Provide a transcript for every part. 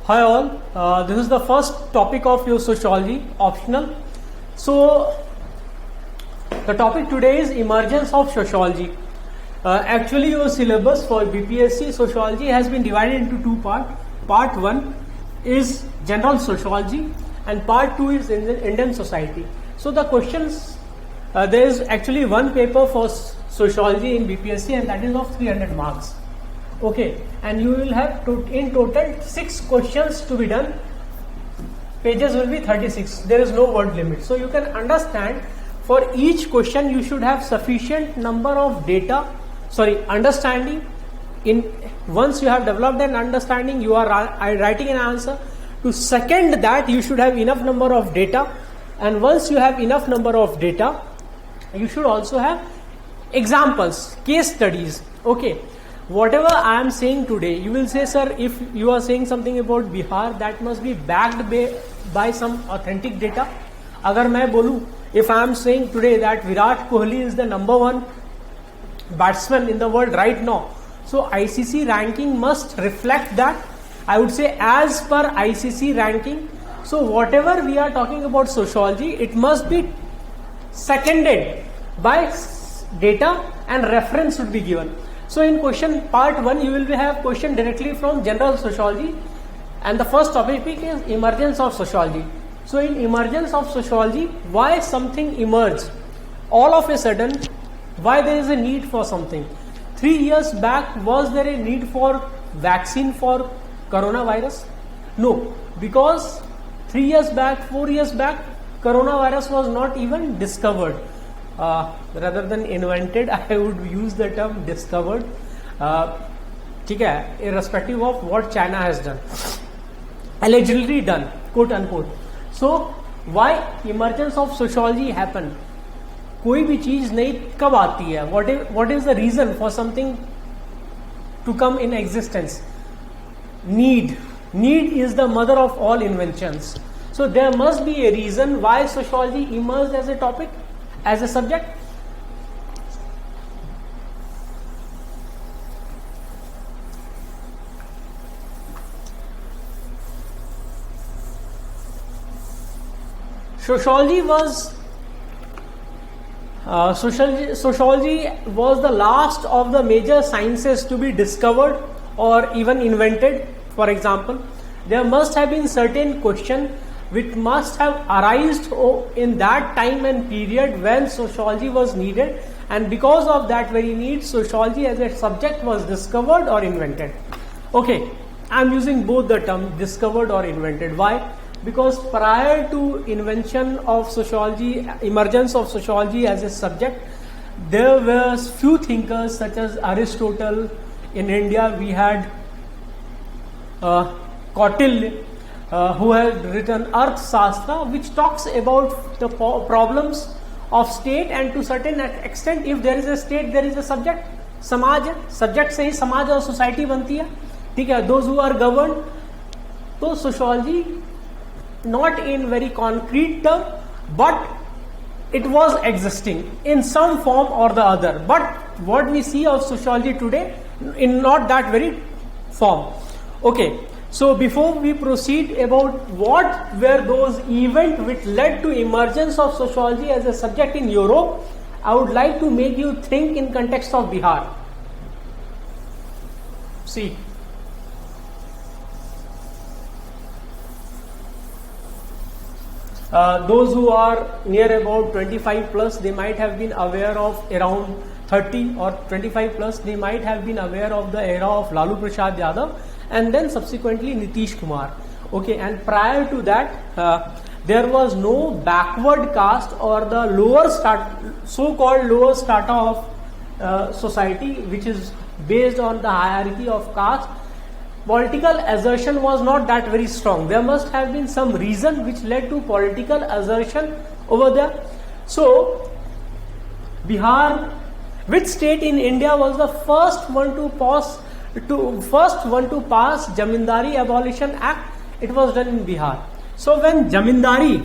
Hi all, this is the first topic of your sociology, optional. So, the topic today is emergence of sociology. Actually, your syllabus for BPSC sociology has been divided into two parts. Part 1 is general sociology and part 2 is Indian society. So, the questions, there is actually one paper for sociology in BPSC and that is of 300 marks. Okay, and you will have in total 6 questions to be done. Pages will be 36. There is no word limit. So you can understand for each question you should have sufficient number of understanding. Once you have developed an understanding, you are writing an answer. To second that, you should have enough number of data, and once you have enough number of data, you should also have examples, case studies. Okay. Whatever I am saying today, you will say, sir, if you are saying something about Bihar, that must be backed by some authentic data. Agar मैं बोलूं, if I am saying today that Virat Kohli is the number 1 batsman in the world right now, so ICC ranking must reflect that. I would say as per ICC ranking. So whatever we are talking about sociology, it must be seconded by data and reference should be given. So in question part 1, you will have question directly from general sociology, and the first topic is emergence of sociology. So in emergence of sociology, why something emerged all of a sudden, why there is a need for something. 3 years back, was there a need for vaccine for coronavirus? No, because 3 years back, 4 years back, coronavirus was not even discovered. Rather than invented, I would use the term discovered. ठीक है, irrespective of what China has done, allegedly done, quote unquote. So why emergence of sociology happened? कोई भी चीज नई कब आती है? What is the reason for something to come in existence? Need is the mother of all inventions. So there must be a reason why sociology emerged as a topic, as a subject. Sociology was the last of the major sciences to be discovered or even invented. For example, there must have been certain questions which must have arisen in that time and period when sociology was needed, and because of that very need, sociology as a subject was discovered or invented. Okay, I am using both the term discovered or invented. Why? Because prior to invention of sociology, emergence of sociology as a subject, there were few thinkers such as Aristotle. In India, we had Kautilya, who had written Arthashastra, which talks about the problems of state, and to certain extent, if there is a state, there is a subject. समाज है, subject से ही समाज और society बनती है. ठीक है, those who are governed. तो sociology, not in very concrete term, but it was existing in some form or the other. But what we see of sociology today, in not that very form. Okay. So before we proceed about what were those events which led to emergence of sociology as a subject in Europe, I would like to make you think in context of Bihar. See. Those who are near about 25 plus, they might have been aware of around 30 or 25 plus, they might have been aware of the era of Lalu Prasad Yadav, and then subsequently Nitish Kumar. Okay, and prior to that, there was no backward caste or the so-called lower strata of society, which is based on the hierarchy of caste. Political assertion was not that very strong. There must have been some reason which led to political assertion over there. So, Bihar, which state in India was the first one to pass Jamindari Abolition Act? It was done in Bihar. So when Jamindari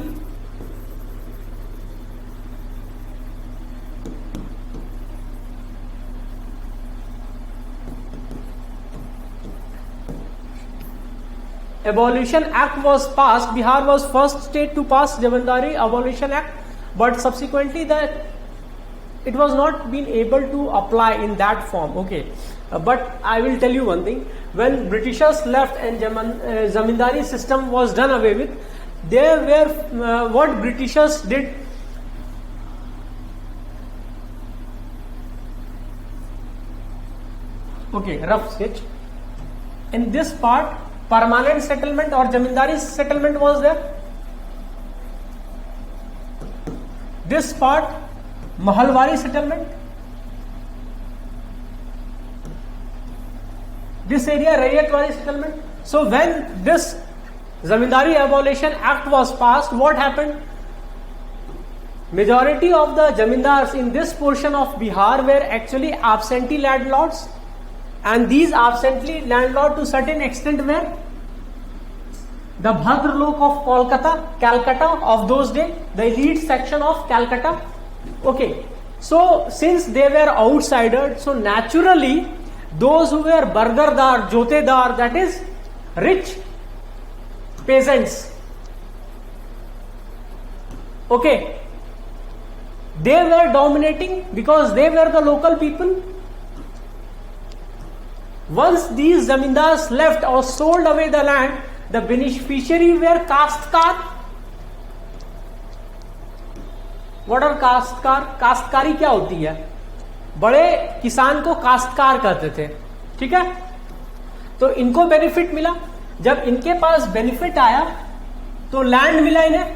Abolition Act was passed, Bihar was first state to pass Zamindari Abolition Act, but subsequently that it was not been able to apply in that form. Okay, but I will tell you one thing: when Britishers left and Zamindari system was done away with, there were what Britishers did. Okay, rough sketch. In this part, permanent settlement or Zamindari settlement was there. This part, Mahalwari settlement. This area, Raiyatwari settlement. So when this Zamindari Abolition Act was passed, what happened? Majority of the Zamindars in this portion of Bihar were actually absentee landlords, and these absentee landlords to certain extent were the Bhadralok of Calcutta of those days, the elite section of Calcutta. Okay, so since they were outsiders, so naturally those who were Bargardar, Jotedar, that is rich peasants, okay, they were dominating because they were the local people. Once these zamindars left or sold away the land, the beneficiary were kastkar. What are kastkar? काश्तकारी क्या होती है? बड़े किसान को काश्तकार कहते थे, ठीक है? तो इनको बेनिफिट मिला. जब इनके पास बेनिफिट आया तो लैंड मिला इन्हें.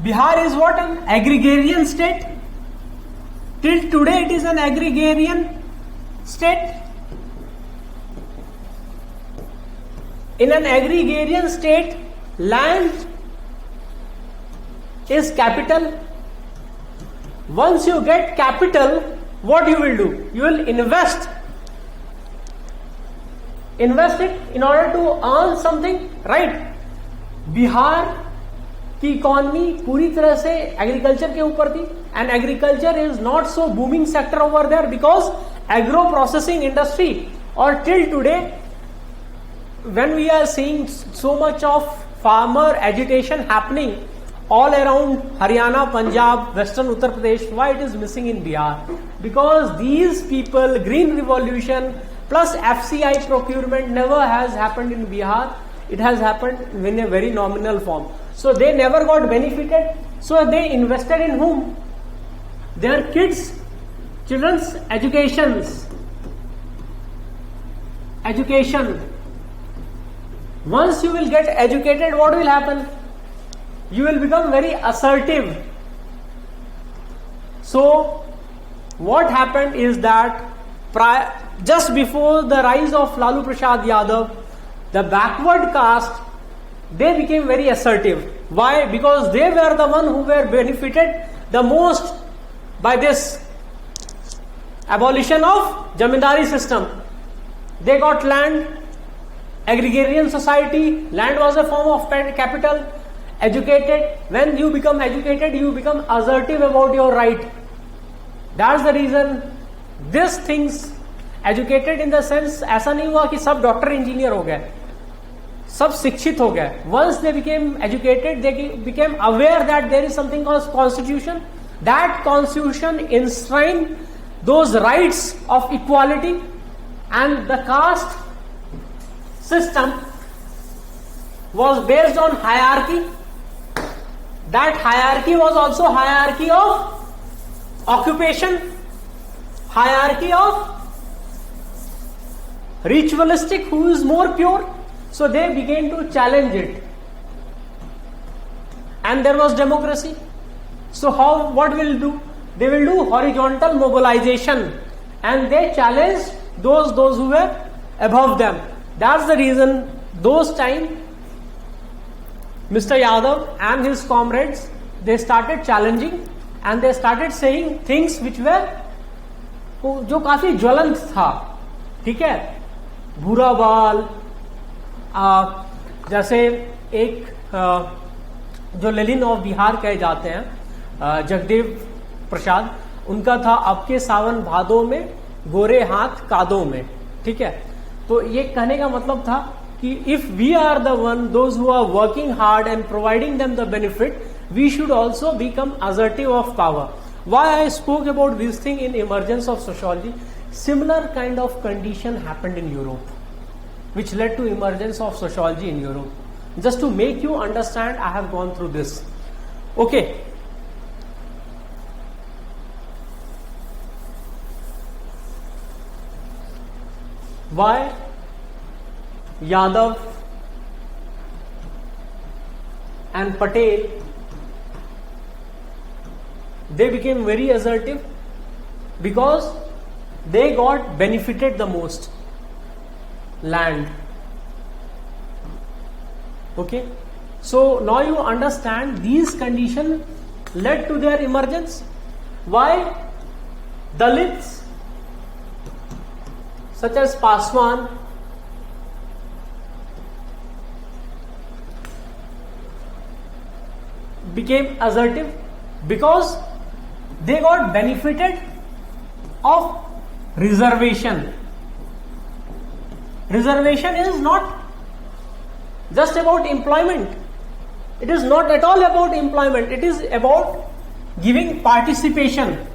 Bihar is what? An agrarian state. Till today it is an agrarian state. In an agrarian state, land is capital. Once you get capital, what you will do? You will invest it in order to earn something, right? Bihar की economy पूरी तरह से agriculture के ऊपर थी, and agriculture is not so booming sector over there because agro processing industry, or till today when we are seeing so much of farmer agitation happening all around Haryana, Punjab, Western Uttar Pradesh, why it is missing in Bihar? Because these people, green revolution plus FCI procurement never has happened in Bihar. It has happened in a very nominal form. So they never got benefited. So they invested in whom? Their kids, children's education. Once you will get educated, what will happen? You will become very assertive. So what happened is that just before the rise of Lalu Prasad Yadav, the backward caste, they became very assertive. Why? Because they were the one who were benefited the most by this abolition of Zamindari system. They got land, agrarian society, land was a form of capital, educated. When you become educated, you become assertive about your right. That's the reason these things, educated in the sense, ऐसा नहीं हुआ कि सब doctor engineer हो गए, सब शिक्षित हो गए. Once they became educated, they became aware that there is something called constitution. That constitution enshrined those rights of equality, and the caste system was based on hierarchy. That hierarchy was also hierarchy of occupation, hierarchy of ritualistic, who is more pure. So they began to challenge it, and there was democracy. So what will do? They will do horizontal mobilization, and they challenged those who were above them. That's the reason those time Mr. Yadav and his comrades, they started challenging, and they started saying things which were जो काफी ज्वलंत था. ठीक है, भूरा बाल, जैसे एक जो लेनिन ऑफ बिहार कहे जाते हैं, जगदेव प्रसाद, उनका था अब के सावन भादों में गोरे हाथ कादों में. ठीक है, तो ये कहने का मतलब था if we are the one, those who are working hard and providing them the benefit, we should also become assertive of power. Why I spoke about this thing in emergence of sociology? Similar kind of condition happened in Europe, which led to emergence of sociology in Europe. Just to make you understand, I have gone through this. Okay. Why Yadav and Patel, they became very assertive? Because they got benefited the most. Land. Okay. So now you understand these conditions led to their emergence. Why Dalits such as Paswan became assertive? Because they got benefited of reservation. Reservation is not just about employment. It is not at all about employment. It is about giving participation.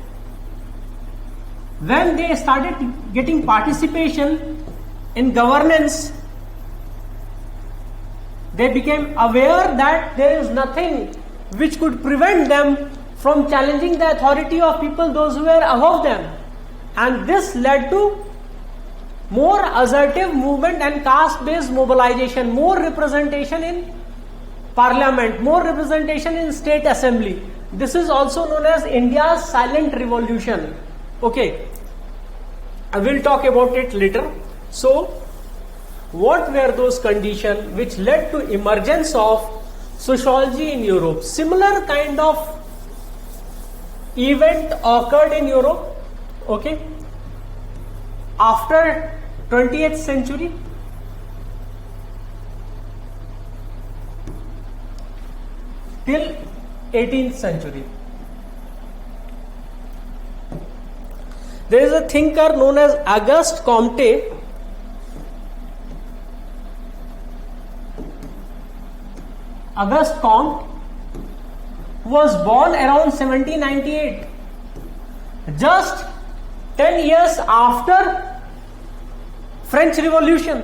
When they started getting participation in governance, they became aware that there is nothing which could prevent them from challenging the authority of people, those who were above them. And this led to more assertive movement and caste-based mobilization, more representation in parliament, more representation in state assembly. This is also known as India's silent revolution. Okay, I will talk about it later. So, what were those conditions which led to emergence of sociology in Europe? Similar kind of event occurred in Europe. Okay, after 20th century, till 18th century. There is a thinker known as Auguste Comte. Auguste Comte was born around 1798, just 10 years after French Revolution,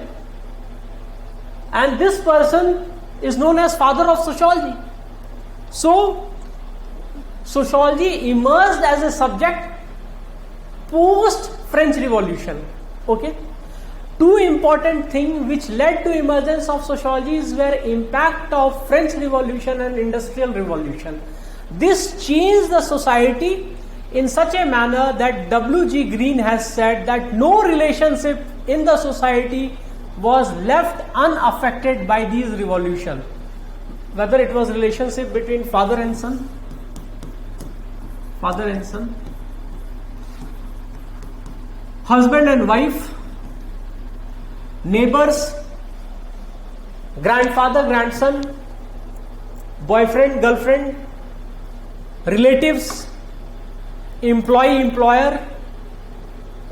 and this person is known as father of sociology. So, sociology emerged as a subject post French Revolution. Okay, two important things which led to emergence of sociology were impact of French Revolution and Industrial Revolution. This changed the society in such a manner that W.G. Green has said that no relationship in the society was left unaffected by these revolutions. Whether it was relationship between father and son, husband and wife, neighbors, grandfather, grandson, boyfriend, girlfriend, relatives, employee, employer.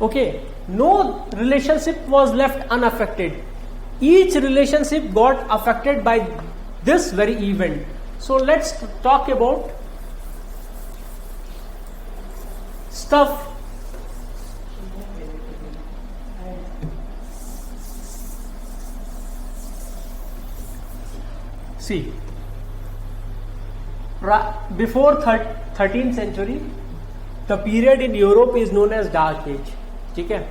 Okay, no relationship was left unaffected. Each relationship got affected by this very event. So let's talk about stuff. See, before 13th century, the period in Europe is known as Dark Age. Okay?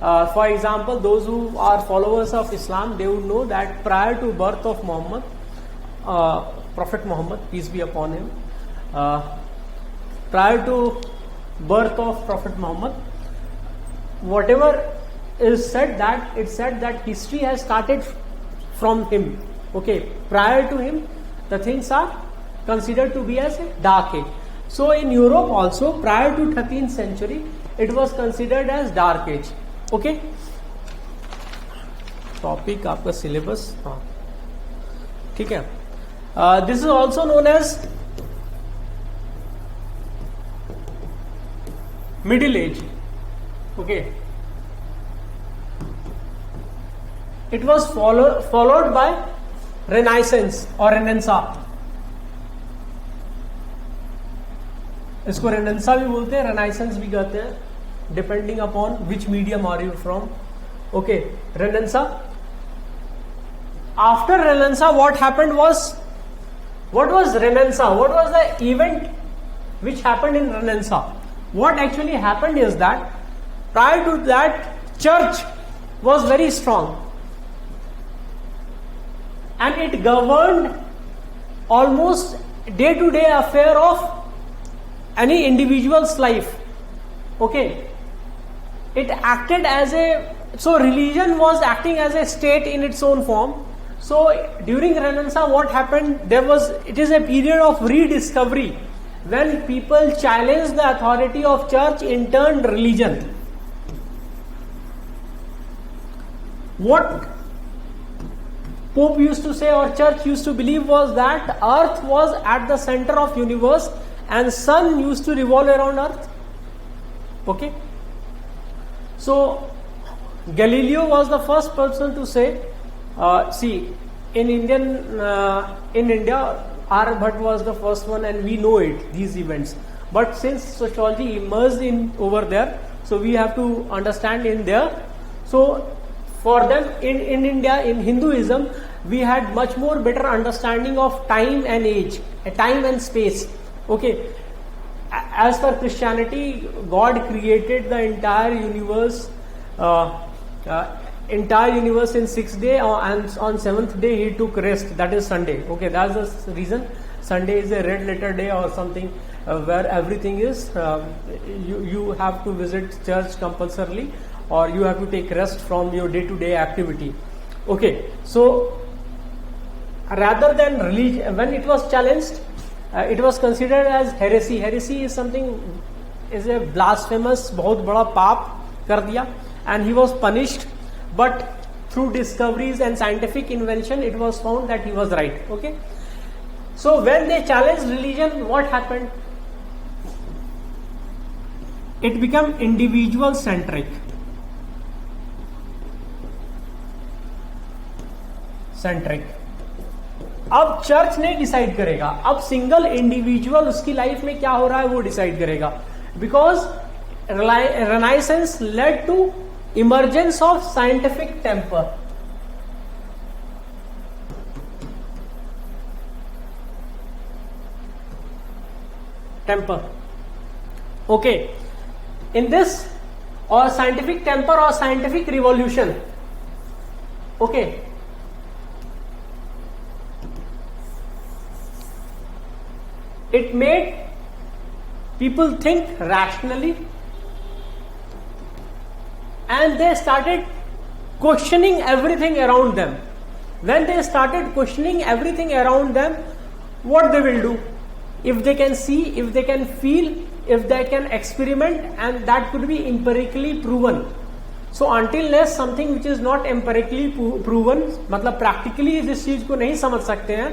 For example, those who are followers of Islam, they would know that prior to birth of Muhammad, Prophet Muhammad, peace be upon him, prior to birth of Prophet Muhammad, whatever is said, that it's said that history has started from him. Okay, prior to him, the things are considered to be as a dark age. So in Europe also, prior to 13th century, it was considered as dark age. Okay, topic आपका syllabus, हाँ ठीक है. This is also known as middle age. Okay, it was followed by Renaissance or Renanza. इसको रेनेंसा भी बोलते हैं, Renaissance भी कहते हैं, depending upon which medium are you from. Okay, renaissance. After renaissance what happened was, what was Renanza? What was the event which happened in Renanza? What actually happened is that prior to that, church was very strong and it governed almost day-to-day affair of any individual's life. Okay, it acted as a, so religion was acting as a state in its own form. So during Renaissance what happened, it is a period of rediscovery when people challenged the authority of church in turned religion. What Pope used to say or church used to believe was that earth was at the center of universe and sun used to revolve around earth. Okay, so Galileo was the first person to say, see, in India Aryabhat was the first one and we know it, these events, but since sociology emerged in over there, so we have to understand in there. So for them in India, in Hinduism, we had much more better understanding of time and age, time and space. Okay, as per Christianity, God created the entire universe in 6 days, and on 7th day he took rest, that is Sunday. Okay, that's the reason Sunday is a red letter day or something, where everything is you have to visit church compulsorily or you have to take rest from your day-to-day activity. Okay, so rather than religion, when it was challenged, it was considered as heresy. Heresy is something, is a blasphemous, बहुत बड़ा पाप कर दिया, and he was punished. But through discoveries and scientific invention, it was found that he was right. Okay, so when they challenged religion, what happened? It became individual centric. अब church नहीं decide करेगा, अब single individual उसकी life में क्या हो रहा है वो डिसाइड करेगा. Because renaissance led to emergence of scientific temper. Okay, in this और साइंटिफिक टेम्पर और scientific revolution. Okay, it made people think rationally and they started questioning everything around them. When they started questioning everything around them, what they will do? If they can see, if they can feel, if they can experiment, and that could be empirically proven. So until unless something which is not empirically proven, मतलब practically जिस चीज को नहीं समझ सकते हैं,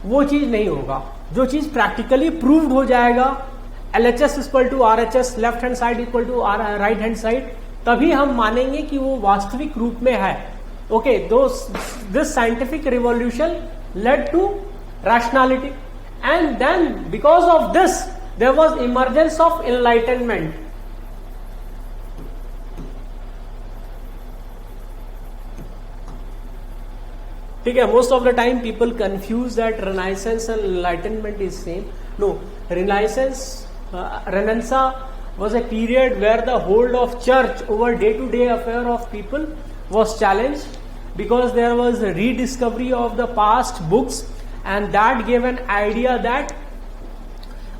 वो चीज नहीं होगा. जो चीज प्रैक्टिकली प्रूव्ड हो जाएगा, LHS equal to RHS, left hand side equal to right hand side, तभी हम मानेंगे कि वो वास्तविक रूप में है. Okay, this scientific revolution led to rationality and then because of this there was emergence of enlightenment. ठीक है, most of the time people confuse that Renaissance and Enlightenment is same. No, Renaissance was a period where the hold of church over day-to-day affair of people was challenged because there was a rediscovery of the past books, and that gave an idea that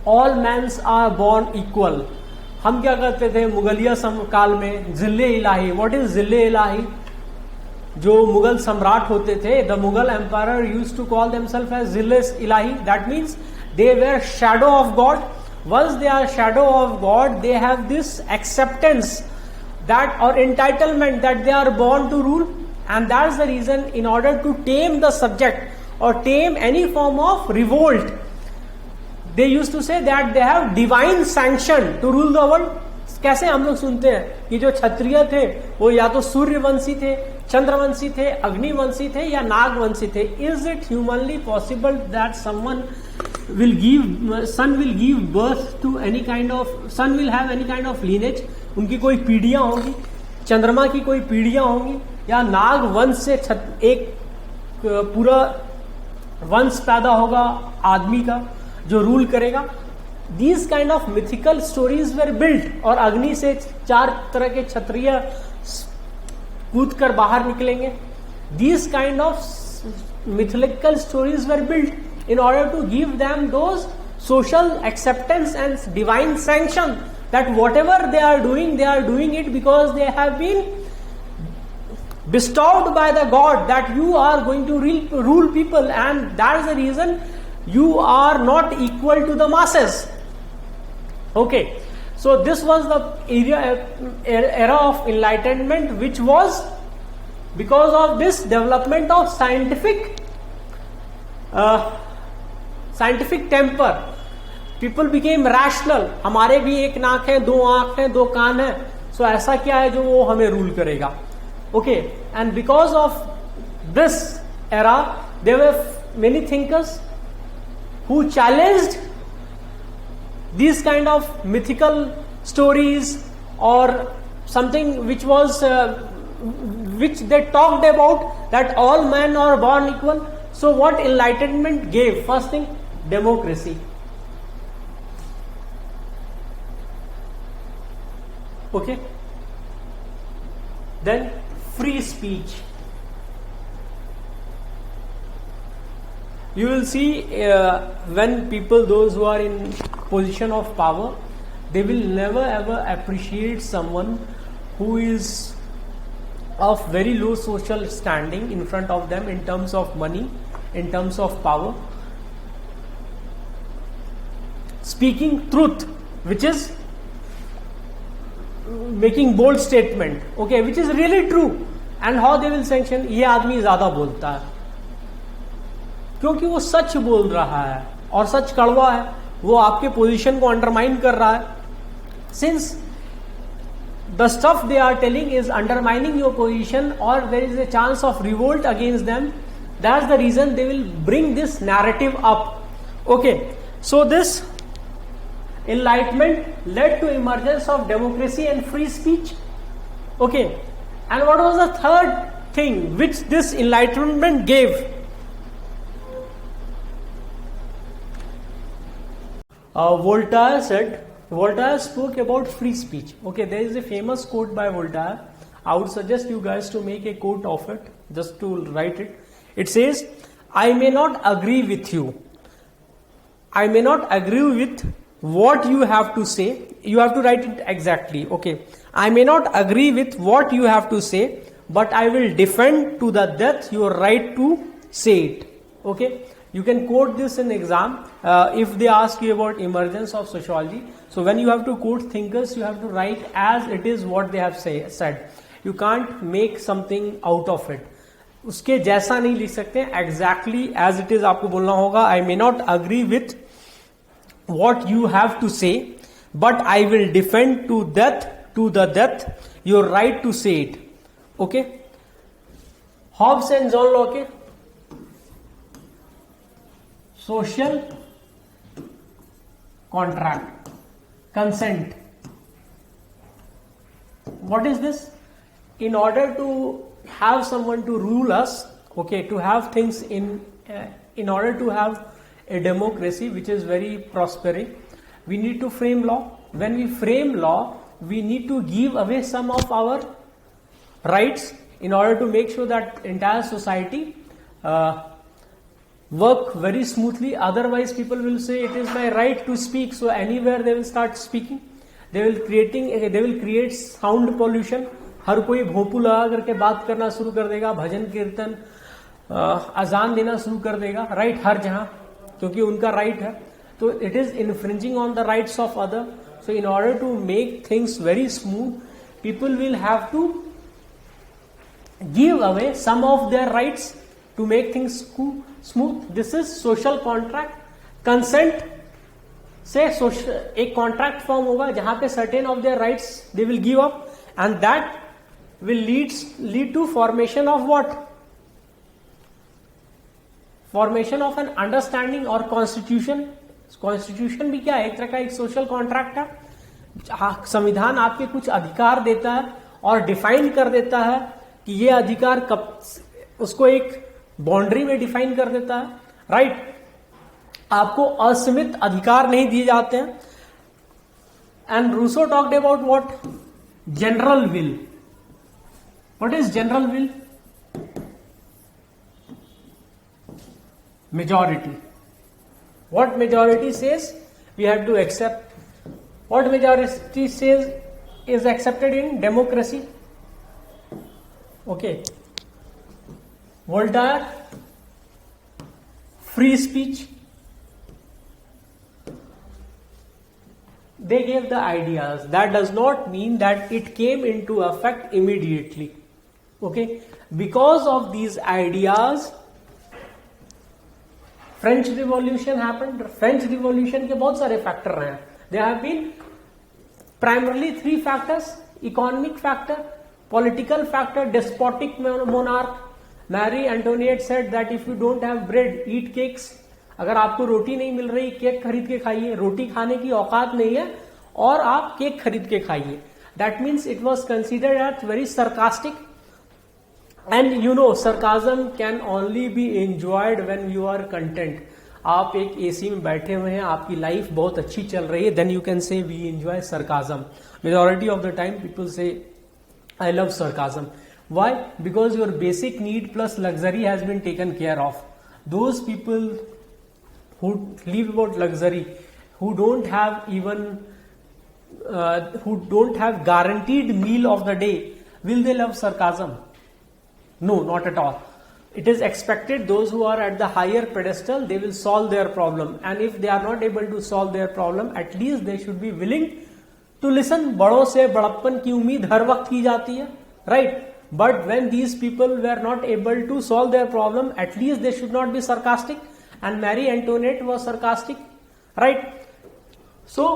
all men are born equal. हम क्या करते थे मुगलिया काल में, जिले इलाही. What is जिले इलाही? जो मुगल सम्राट होते थे, the Mughal empire used to call themselves as जिल्ले इलाही. That means they were shadow of God. Once they are shadow of God, they have this acceptance that और entitlement that they are born to rule, and that is the reason in order to tame the subject और tame any form of revolt, they used to say that they have divine sanction to rule the world. कैसे हम लोग सुनते हैं कि जो क्षत्रिय थे वो या तो सूर्यवंशी थे, चंद्रवंशी थे, अग्निवंशी थे या नागवंशी थे? Is it humanly possible that someone will give son will give birth to any kind of son will have any kind of lineage? उनकी कोई पीढ़ियां होंगी, चंद्रमा की कोई पीढ़ियां होंगी, या नाग वंश से एक पूरा वंश पैदा होगा आदमी का जो रूल करेगा? These kind of mythical stories were built, और अग्नि से 4 तरह के क्षत्रिय कूद कर बाहर निकलेंगे. These kind of mythological stories were built in order to give them those social acceptance and divine sanction that whatever they are doing it because they have been bestowed by the God, that you are going to rule people, and that is the reason you are not equal to the masses. Okay, so this was the era of enlightenment, which was because of this development of scientific temper. People became rational. हमारे भी एक नाक है, 2 आंख है, 2 कान है, सो ऐसा क्या है जो वो हमें रूल करेगा? Okay, and because of this era there were many thinkers who challenged these kind of mythical stories or something which was which they talked about, that all men are born equal. So what enlightenment gave? First thing, democracy. Okay, then free speech. You will see when people, those who are in position of power, they will never ever appreciate someone who is of very low social standing in front of them in terms of money, in terms of power. Speaking truth, which is making bold statement, okay, which is really true, and how they will sanction, ये आदमी ज्यादा बोलता है क्योंकि वो सच बोल रहा है और सच कड़वा है, वो आपके पोजीशन को अंडरमाइन कर रहा है. Since the stuff they are telling is undermining your position or there is a chance of revolt against them, that's the reason they will bring this narrative up. Okay, so this enlightenment led to emergence of democracy and free speech. Okay, and what was the third thing which this enlightenment gave? Voltaire spoke about free speech. Okay, there is a famous quote by Voltaire. I would suggest you guys to make a quote of it, just to write it. It says, I may not agree with you. I may not agree with what you have to say. You have to write it exactly. Okay, I may not agree with what you have to say, but I will defend to the death your right to say it. Okay, you can quote this in exam if they ask you about emergence of sociology. So when you have to quote thinkers, you have to write as it is what they have said. You can't make something out of it. उसके जैसा नहीं लिख सकते, exactly as it is आपको बोलना होगा. I may not agree with what you have to say, but I will defend to the death your right to say it. Okay, Hobbes and John Locke. Social contract, consent. What is this? In order to have someone to rule us, okay, to have things in order to have a democracy which is very prospering, we need to frame law. When we frame law, we need to give away some of our rights in order to make sure that entire society work very smoothly. Otherwise people will say it is my right to speak, so anywhere they will start speaking. They will create sound pollution. हर कोई भोंपू लगा करके बात करना शुरू कर देगा, भजन कीर्तन अजान देना शुरू कर देगा, राइट, हर जहां, क्योंकि उनका राइट है. तो it is infringing on the rights of other. So in order to make things very smooth, people will have to give away some of their rights to make things smooth. This is social contract. Consent से एक contract form होगा जहां पे certain of their rights they will give up, and that will lead to formation of what? Formation of an understanding or constitution. Constitution भी क्या है? एक तरह का एक सोशल कॉन्ट्रैक्ट है. संविधान आपके कुछ अधिकार देता है और डिफाइन कर देता है कि ये अधिकार कब, उसको एक बाउंड्री में डिफाइन कर देता है. राइट. आपको असीमित अधिकार नहीं दिए जाते हैं. And Rousseau talked about what? General will. What is general will? Majority. What majority says we have to accept. What majority says is accepted in democracy. Okay. Voltaire, free speech. They gave the ideas. That does not mean that it came into effect immediately. Okay. Because of these ideas, French revolution happened. French revolution के बहुत सारे factor रहे हैं. They have been primarily 3 factors: economic factor, political factor, despotic monarch. Marie Antoinette said that if you don't have bread eat cakes. अगर आपको रोटी नहीं मिल रही, cake खरीद के खाइए. रोटी खाने की औकात नहीं है और आप केक खरीद के खाइए. That means it was considered as very sarcastic. And you know, sarcasm can only be enjoyed when you are content. आप एक एसी में बैठे हुए हैं, आपकी लाइफ बहुत अच्छी चल रही है, then you can say we enjoy sarcasm. Majority of the time people say I love sarcasm. Why? Because your basic need plus luxury has been taken care of. Those people who live about luxury, who don't have even who don't have guaranteed meal of the day, will they love sarcasm? No, not at all. It is expected those who are at the higher pedestal, they will solve their problem. And if they are not able to solve their problem, at least they should be willing to listen. बड़ों से बड़प्पन की उम्मीद हर वक्त की जाती है, right? But when these people were not able to solve their problem, at least they should not be sarcastic. And Marie Antoinette was sarcastic, right? So,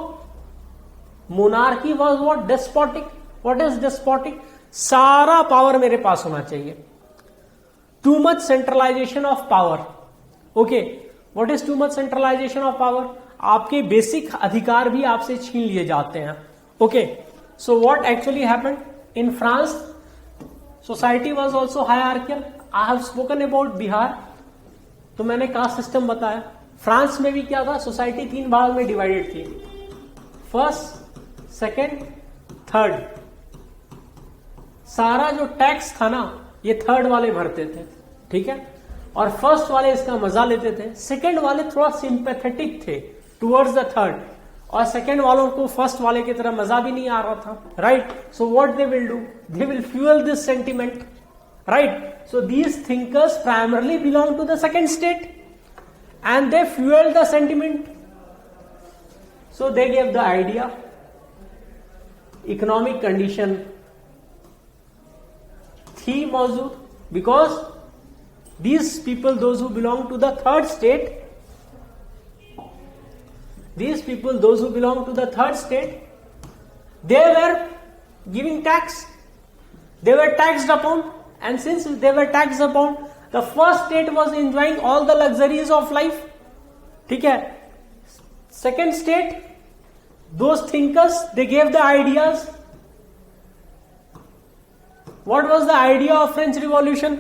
monarchy was what? Despotic. What is despotic? सारा power मेरे पास होना चाहिए. Too much centralization of power. Okay, what is too much centralization of power? आपके basic अधिकार भी आपसे छीन लिए जाते हैं. Okay, so what actually happened in France? Society was also hierarchical. I have spoken about Bihar. तो मैंने कास्ट सिस्टम बताया. फ्रांस में भी क्या था? सोसाइटी 3 भाग में डिवाइडेड थी. First, second, third. सारा जो टैक्स था ना, ये थर्ड वाले भरते थे. ठीक है. और फर्स्ट वाले इसका मजा लेते थे. सेकंड वाले थोड़ा सिंपैथेटिक थे टुवर्ड्स द थर्ड, और सेकंड वालों को फर्स्ट वाले की तरह मजा भी नहीं आ रहा था. Right. So what they will do? They will fuel this sentiment. Right. So these thinkers primarily belong to the second state and they fuel the sentiment. So they gave the idea. Economic condition थी मौजूद, because these people, those who belong to the third state, they were giving tax. They were taxed upon, and since they were taxed upon, the first state was enjoying all the luxuries of life. ठीक है. Second state, those thinkers, they gave the ideas. What was the idea of French Revolution?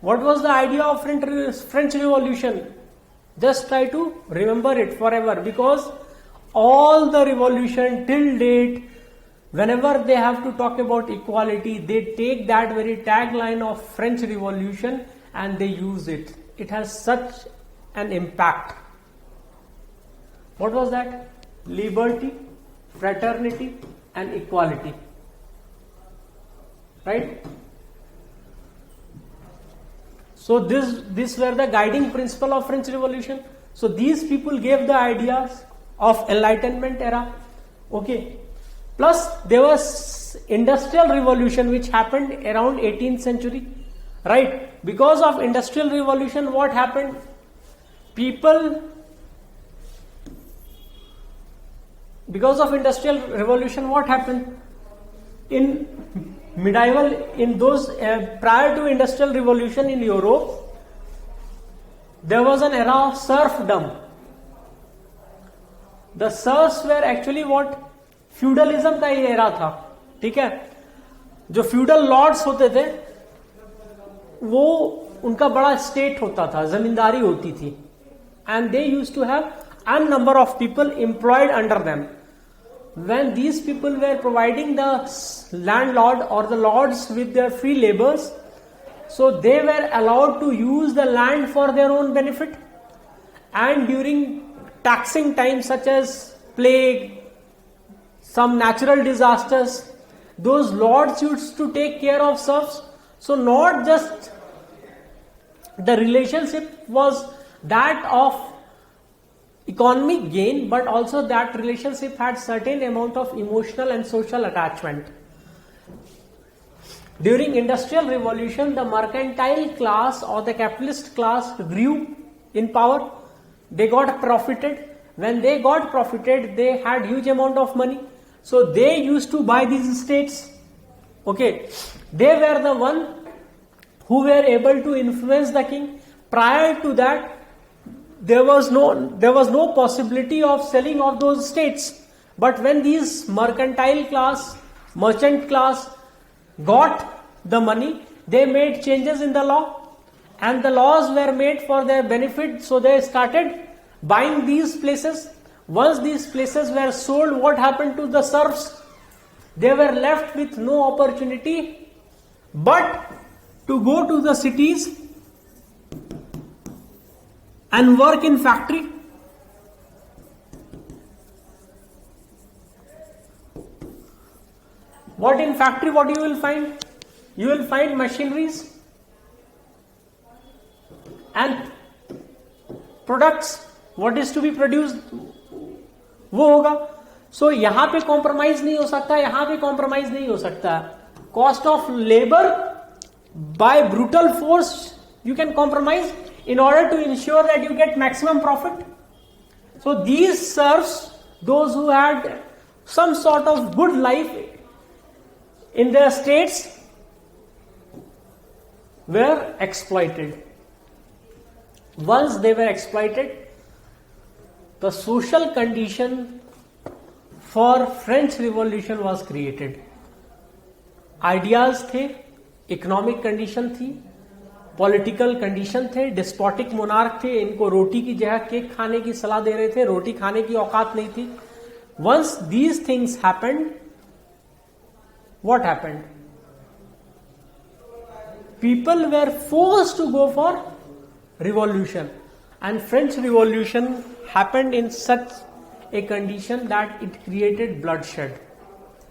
What was the idea of French Revolution? Just try to remember it forever, because all the revolution till date, whenever they have to talk about equality, they take that very tagline of French Revolution and they use it. It has such an impact. What was that? Liberty, fraternity and equality. Right? So these were the guiding principle of French Revolution. So these people gave the ideas of Enlightenment era. Okay. Plus there was Industrial Revolution which happened around 18th century. Right? Because of Industrial Revolution, what happened? People because of industrial revolution, what happened in medieval, in those prior to industrial revolution in Europe, there was an era of serfdom. The serfs were actually what, feudalism का ये era था, ठीक है. जो feudal lords होते थे वो उनका बड़ा स्टेट होता था, जमींदारी होती थी, and they used to have a number of people employed under them. When these people were providing the landlord or the lords with their free labors, so they were allowed to use the land for their own benefit, and during taxing times such as plague, some natural disasters, those lords used to take care of serfs. So not just the relationship was that of economic gain, but also that relationship had certain amount of emotional and social attachment. During industrial revolution, the mercantile class or the capitalist class grew in power. They got profited. When they got profited, they had huge amount of money. So they used to buy these estates. Okay, they were the one who were able to influence the king. Prior to that, there was no possibility of selling of those estates. But when these mercantile class, merchant class got the money, they made changes in the law, and the laws were made for their benefit. So they started buying these places. Once these places were sold, what happened to the serfs? They were left with no opportunity but to go to the cities and work in factory. What in factory, what you will find? You will find machineries and products. What is to be produced, वो होगा. So यहाँ पे compromise नहीं हो सकता, यहाँ पे compromise नहीं हो सकता. Cost of labour by brutal force you can compromise in order to ensure that you get maximum profit. So these serfs, those who had some sort of good life in their states, were exploited. Once they were exploited, the social condition for French Revolution was created. Ideas थे, economic condition थी, political condition थे, despotic monarch थे, इनको रोटी की जगह cake खाने की सलाह दे रहे थे, रोटी खाने की औकात नहीं थी. Once these things happened, what happened? People were forced to go for revolution, and French revolution happened in such a condition that it created bloodshed.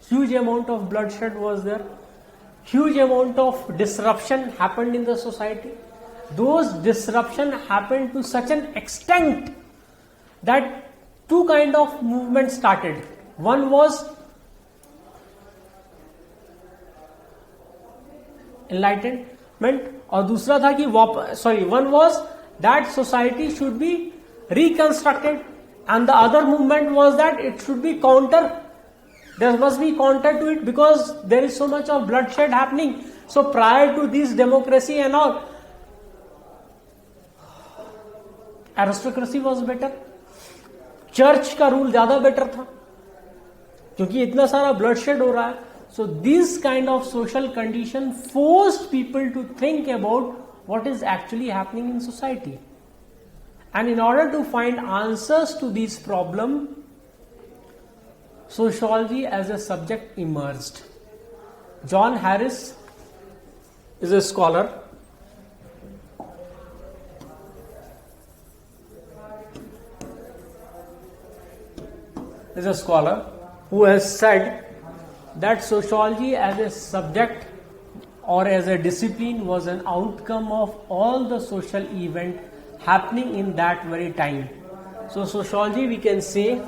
Huge amount of bloodshed was there. Huge amount of disruption happened in the society. Those disruption happened to such an extent that two kind of movements started. One was enlightenment और दूसरा था कि one was that society should be reconstructed, and the other movement was that it should be counter. There must be counter to it because there is so much of bloodshed happening. So prior to this democracy and all, aristocracy was better. Church का rule ज्यादा better था क्योंकि इतना सारा bloodshed हो रहा है. So this kind of social condition forced people to think about what is actually happening in society. And in order to find answers to this problem, sociology as a subject emerged. John Harris is a scholar. Who has said that sociology as a subject or as a discipline was an outcome of all the social events happening in that very time. So sociology, we can say,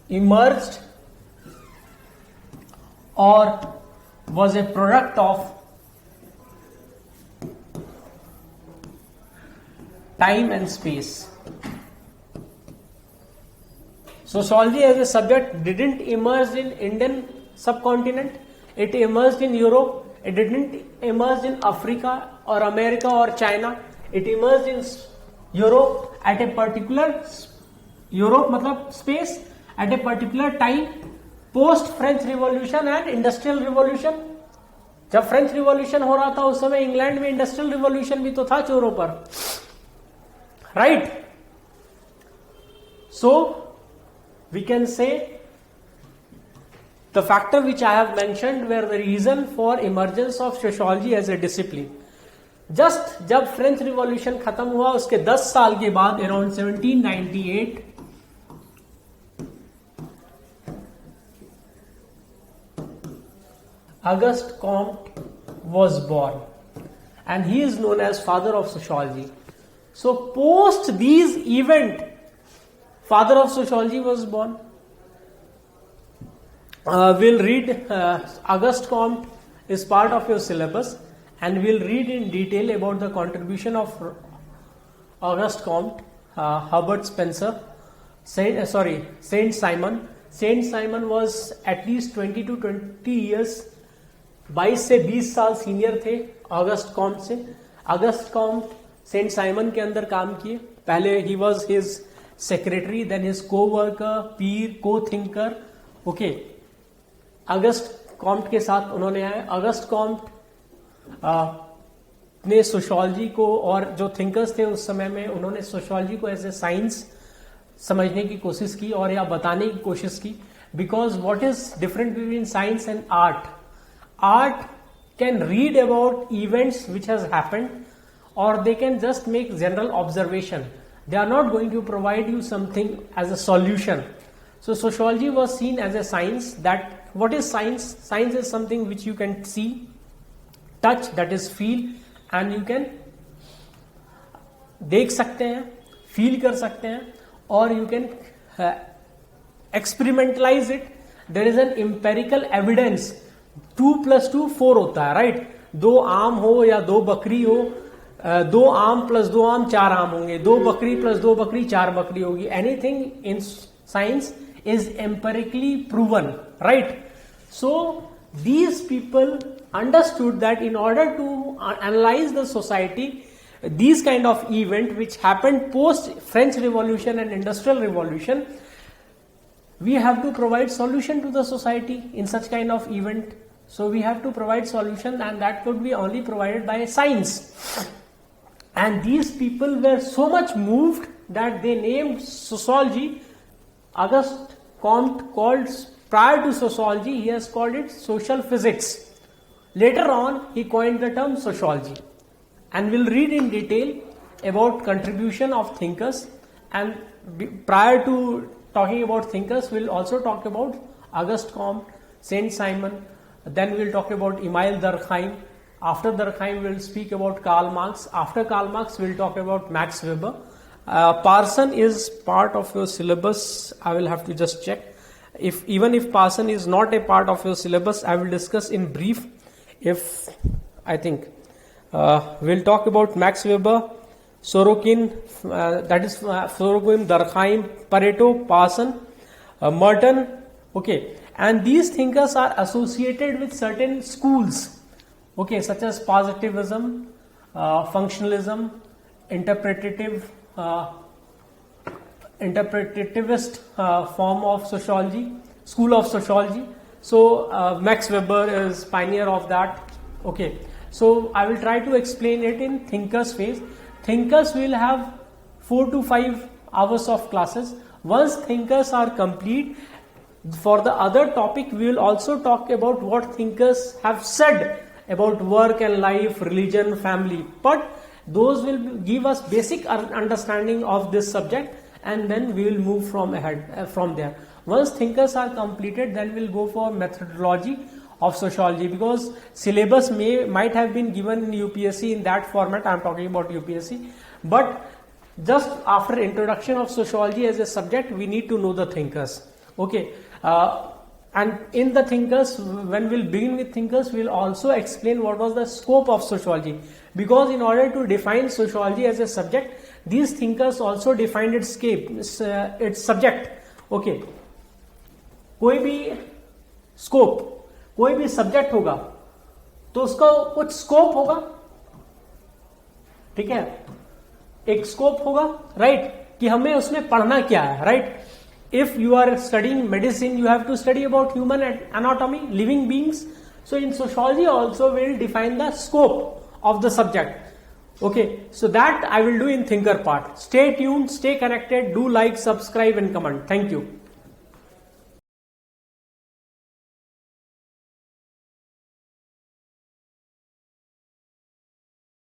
emerged or was a product of time and space. Sociology as a subject didn't emerge in Indian subcontinent. It emerged in Europe. It didn't emerge in Africa or America or China. It emerged in Europe at a particular Europe मतलब space at a particular time post French Revolution and Industrial Revolution. जब French revolution हो रहा था उस समय England में industrial revolution भी तो था चोरों पर, right? So we can say the factor which I have mentioned were the reason for emergence of sociology as a discipline. Just जब फ्रेंच रिवॉल्यूशन खत्म हुआ उसके 10 साल के बाद around 1798 Auguste Comte was born and he is known as father of sociology. So post these event, father of sociology was born. We'll read Auguste Comte is part of your syllabus and we'll read in detail about the contribution of Auguste Comte, Herbert Spencer, Saint Simon. Saint Simon was at least 20 to 20 years 22 से 20 साल senior थे Auguste Comte से. Auguste Comte Saint Simon के अंदर काम किए. पहले ही was his secretary, then his coworker, peer, co thinker. Okay, August Comte के साथ उन्होंने आए. ऑगस्ट कॉम्ट ने सोशियोलॉजी को और जो थिंकर्स थे उस समय में उन्होंने सोशियोलॉजी को एज ए साइंस समझने की कोशिश की और या बताने की कोशिश की. Because what is different between science and art? Art can read about events which has happened or they can just make general observation. They are not going to provide you something as a solution. So sociology was seen as a science. That what is science? Science is something which you can see, touch, that is feel, and you can देख सकते हैं, feel कर सकते हैं, और you can experimentalize it. There is an empirical evidence. 2+2 4 होता है, right? 2 आम हो या 2 बकरी हो, 2 आम प्लस 2 आम 4 आम होंगे, 2 बकरी प्लस 2 बकरी 4 बकरी होगी. Anything in science is empirically proven, right? So these people understood that in order to analyse the society, these kind of event which happened post French Revolution and Industrial Revolution, we have to provide solution to the society in such kind of event. So we have to provide solution, and that could be only provided by science. And these people were so much moved that they named sociology. Auguste Comte called, prior to sociology, he has called it social physics. Later on, he coined the term sociology. And we'll read in detail about contribution of thinkers. And prior to talking about thinkers, we'll also talk about Auguste Comte, Saint Simon. Then we'll talk about Emile Durkheim. After Durkheim, we'll speak about Karl Marx. After Karl Marx, we'll talk about Max Weber. Parson is part of your syllabus. I will have to just check. Even if Parson is not a part of your syllabus, I will discuss in brief. I think we'll talk about Max Weber, Sorokin, that is Sorokin, Durkheim, Pareto, Parson, Merton. Okay, and these thinkers are associated with certain schools, okay, such as positivism, functionalism, interpretativist form of sociology, school of sociology. So Max Weber is pioneer of that. Okay, so I will try to explain it in thinkers phase. Thinkers will have 4 to 5 hours of classes. Once thinkers are complete, for the other topic we will also talk about what thinkers have said about work and life, religion, family. But those will give us basic understanding of this subject, and then we will move from there. Once thinkers are completed, then we'll go for methodology of sociology, because syllabus might have been given in UPSC in that format. I am talking about UPSC, but just after introduction of sociology as a subject, we need to know the thinkers. Okay, And in the thinkers, when we'll begin with thinkers, we'll also explain what was the scope of sociology. Because in order to define sociology as a subject, these thinkers also defined its scope, its subject. Okay. कोई भी scope, कोई भी subject होगा तो उसका कुछ scope होगा, ठीक है, एक स्कोप होगा, राइट, कि हमें उसमें पढ़ना क्या है, right. If you are studying medicine, you have to study about human anatomy, living beings. So in sociology also we'll define the scope of the subject. Okay, so that I will do in thinker part. Stay tuned, stay connected, do like, subscribe and comment. Thank you.